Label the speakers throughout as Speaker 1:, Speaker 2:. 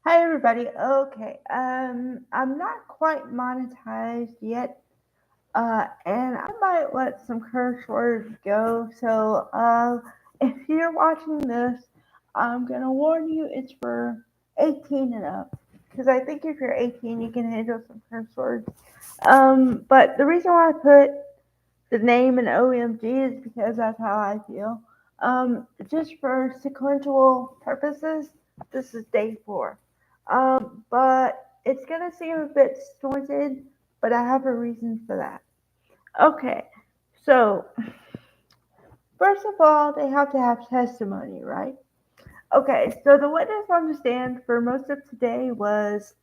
Speaker 1: Hi everybody. Okay, I'm not quite monetized yet, and I might let some curse words go. So, if you're watching this, I'm gonna warn you it's for 18 and up, because I think if you're 18, you can handle some curse words. But the reason why I put the name in OMG is because that's how I feel. Just for sequential purposes, this is day 4. But it's gonna seem a bit disjointed, but I have a reason for that. Okay, so first of all, they have to have testimony, right? Okay, so the witness on the stand for most of today was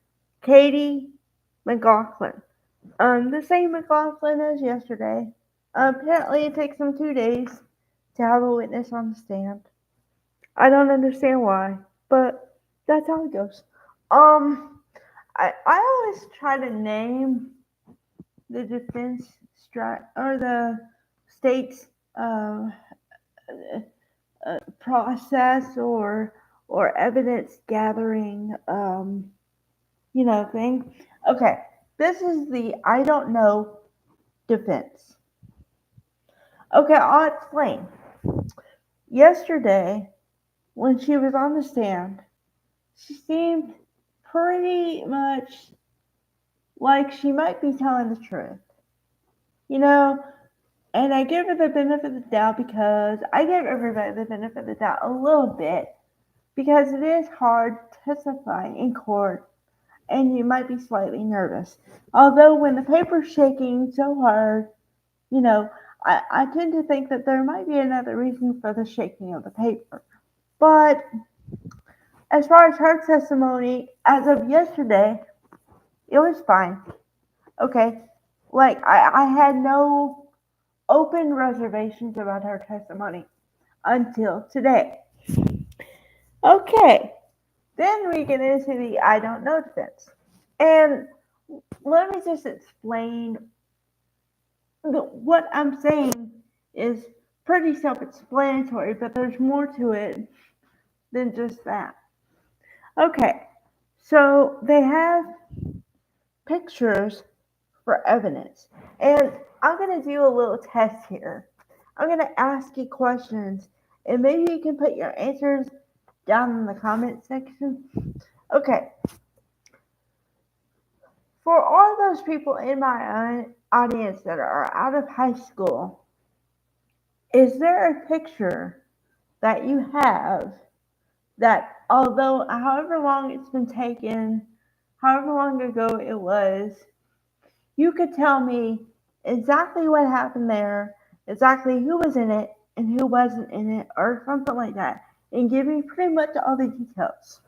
Speaker 1: Katie McLaughlin. The same McLaughlin as yesterday. Apparently, it takes them 2 days to have a witness on the stand. I don't understand why, but that's how it goes. Um, I always try to name the defense or the state's uh, process or evidence gathering thing. Okay, this is the I don't know defense. Okay, I'll explain. Yesterday, when she was on the stand, she seemed pretty much like she might be telling the truth. You know, and I give her the benefit of the doubt because I give everybody the benefit of the doubt a little bit because it is hard testifying in court and you might be slightly nervous. Although when the paper's shaking so hard, you know, I tend to think that there might be another reason for the shaking of the paper. But as far as her testimony, as of yesterday, it was fine. Okay. Like, I had no open reservations about her testimony until today. Okay. Then we get into the I don't know defense. And let me just explain what I'm saying is pretty self explanatory, but there's more to it than just that. Okay. So they have pictures for evidence. And I'm going to do a little test here. I'm going to ask you questions, and maybe you can put your answers down in the comment section. Okay, for all those people in my audience that are out of high school, is there a picture that you have that, although however long it's been taken, however long ago it was, you could tell me exactly what happened there, exactly who was in it and who wasn't in it, or something like that, and give me pretty much all the details?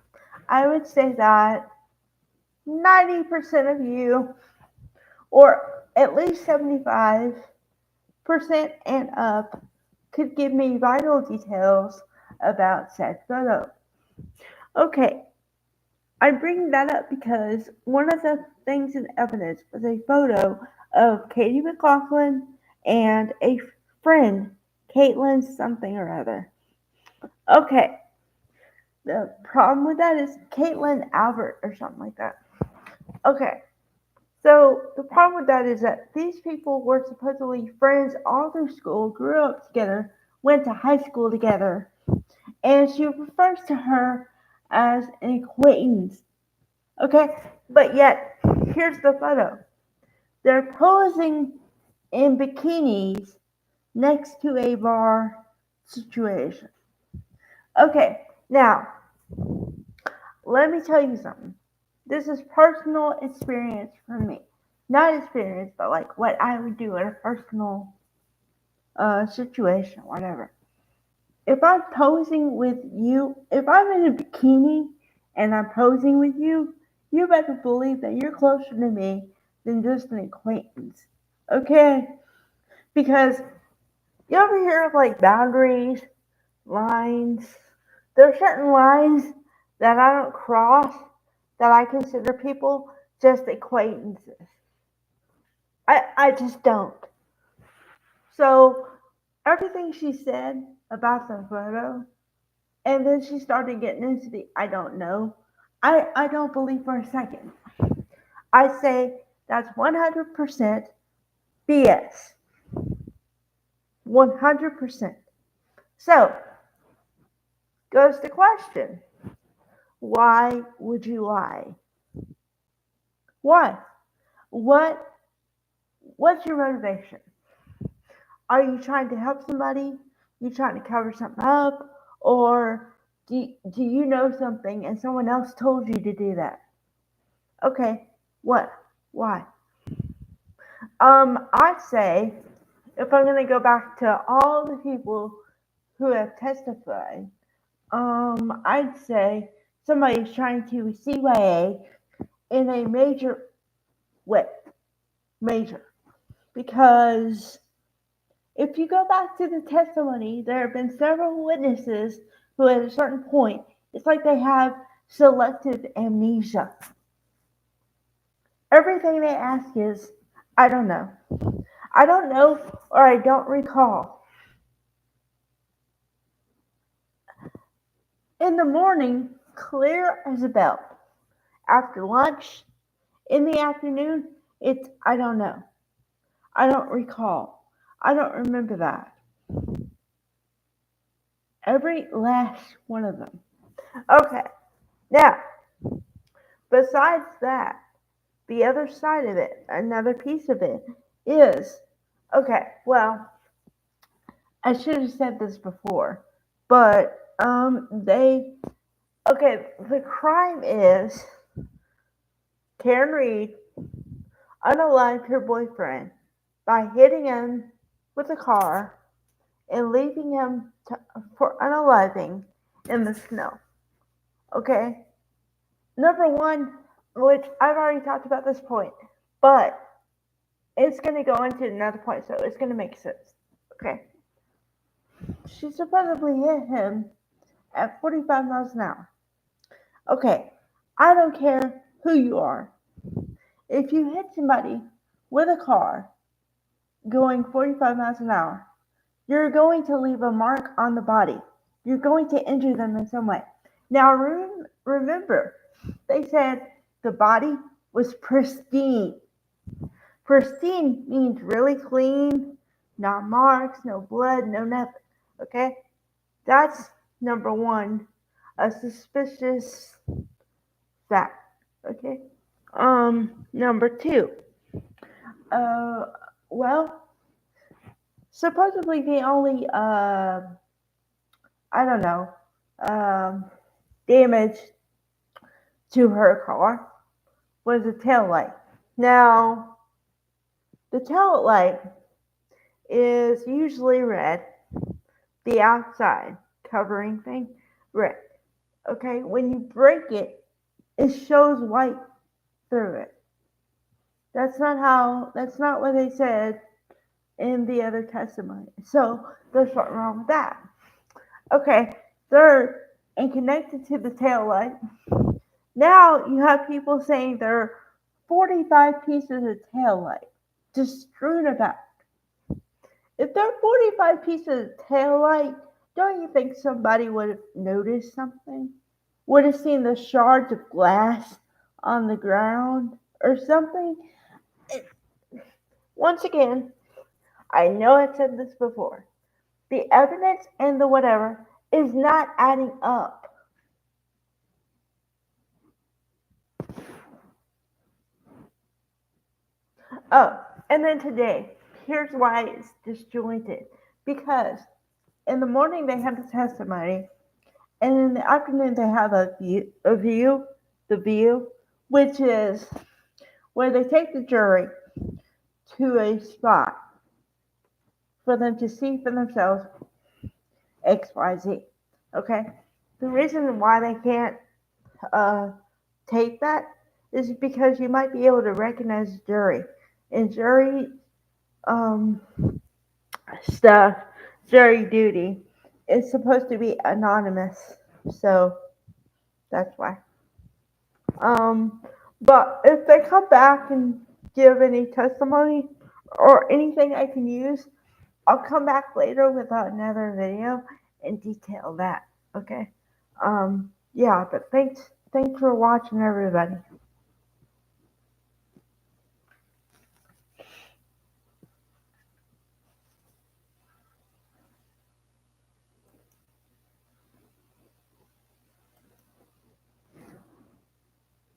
Speaker 1: I would say that 90% of you, or at least 75% and up, could give me vital details about said photo. Okay, I bring that up because one of the things in evidence was a photo of Katie McLaughlin and a friend, Caitlin something or other. Okay, the problem with that is Caitlin Albert or something like that. Okay, so the problem with that is that these people were supposedly friends all through school, grew up together, went to high school together, and she refers to her as an acquaintance. Okay, but yet, here's the photo. They're posing in bikinis next to a bar situation. Okay, now, let me tell you something. This is personal experience for me. Not experience, but like what I would do in a personal situation, whatever. If I'm posing with you, if I'm in a bikini and I'm posing with you, you better believe that you're closer to me than just an acquaintance. Okay? Because you ever hear of like boundaries, lines? There are certain lines that I don't cross that I consider people just acquaintances. I just don't. So everything she said about the photo, and then she started getting into the I don't know. I don't believe for a second. I say that's 100% BS. 100%. So, goes the question, why would you lie? Why? What what's your motivation? Are you trying to help somebody? You trying to cover something up? Or do you know something and someone else told you to do that? Okay, what? Why? I say, if I'm going to go back to all the people who have testified, I'd say somebody's trying to CYA in a major way. Major. Because if you go back to the testimony, there have been several witnesses who, at a certain point, it's like they have selective amnesia. Everything they ask is, I don't know. I don't know, or I don't recall. In the morning, clear as a bell. After lunch, in the afternoon, it's, I don't know. I don't recall. I don't remember that. Every last one of them. Okay, now, besides that, the other side of it, another piece of it, is okay, well, I should have said this before, but the crime is Karen Reed unalived her boyfriend by hitting him with a car and leaving him for unaliving in the snow. Okay? Number one, which I've already talked about this point, but it's going to go into another point, so it's going to make sense. Okay? She supposedly hit him at 45 miles an hour. Okay, I don't care who you are. If you hit somebody with a car going 45 miles an hour, you're going to leave a mark on the body. You're going to injure them in some way. Now, remember, they said the body was pristine. Pristine means really clean, not marks, no blood, no nothing. Okay? That's number one, a suspicious fact. Okay? Number two, uh, well, supposedly the only, I don't know, um, damage to her car was a tail light. Now, the tail light is usually red, the outside covering thing, red. Okay, when you break it, it shows white through it. That's not what they said in the other testimony. So there's something wrong with that. Okay, third, and connected to the tail light, now you have people saying there are 45 pieces of tail light just strewn about. If there are 45 pieces of tail light, don't you think somebody would have noticed something? Would have seen the shards of glass on the ground or something? Once again, I know I've said this before. The evidence and the whatever is not adding up. Oh, and then today, here's why it's disjointed. Because in the morning they have the testimony, and in the afternoon they have the view, which is where they take the jury to a spot for them to see for themselves XYZ. Okay? The reason why they can't uh, take that is because you might be able to recognize the jury. And jury um, stuff, jury duty, is supposed to be anonymous. So that's why. Um, but if they come back and give any testimony or anything I can use, I'll come back later with another video and detail that. Okay. Yeah, but Thanks for watching, everybody.